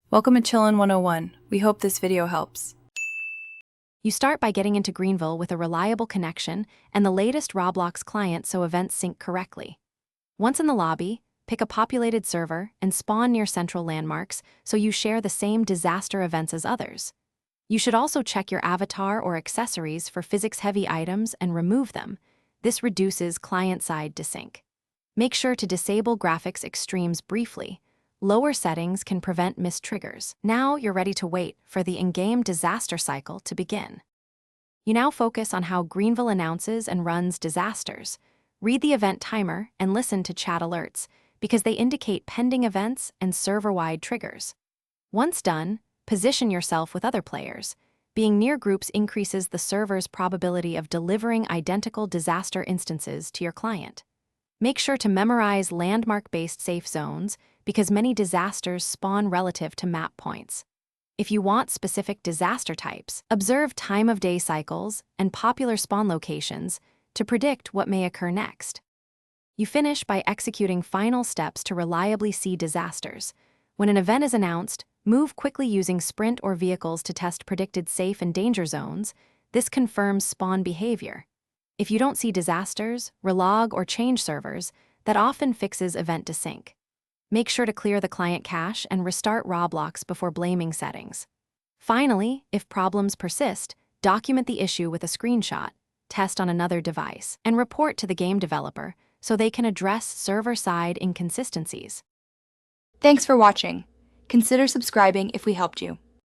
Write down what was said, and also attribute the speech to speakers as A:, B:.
A: Welcome to Chillin' 101. We hope this video helps.
B: You start by getting into Greenville with a reliable connection and the latest Roblox client so events sync correctly. Once in the lobby, pick a populated server and spawn near central landmarks so you share the same disaster events as others. You should also check your avatar or accessories for physics-heavy items and remove them. This reduces client-side desync. Make sure to disable graphics extremes briefly. Lower settings can prevent missed triggers. Now you're ready to wait for the in-game disaster cycle to begin. You now focus on how Greenville announces and runs disasters. Read the event timer and listen to chat alerts, because they indicate pending events and server-wide triggers. Once done, position yourself with other players. Being near groups increases the server's probability of delivering identical disaster instances to your client. Make sure to memorize landmark-based safe zones, because many disasters spawn relative to map points. If you want specific disaster types, observe time-of-day cycles and popular spawn locations to predict what may occur next. You finish by executing final steps to reliably see disasters. When an event is announced, move quickly using sprint or vehicles to test predicted safe and danger zones. This confirms spawn behavior. If you don't see disasters, relog or change servers, that often fixes event desync. Make sure to clear the client cache and restart Roblox before blaming settings. Finally, if problems persist, document the issue with a screenshot, test on another device, and report to the game developer so they can address server-side inconsistencies.
C: Thanks for watching. Consider subscribing if we helped you.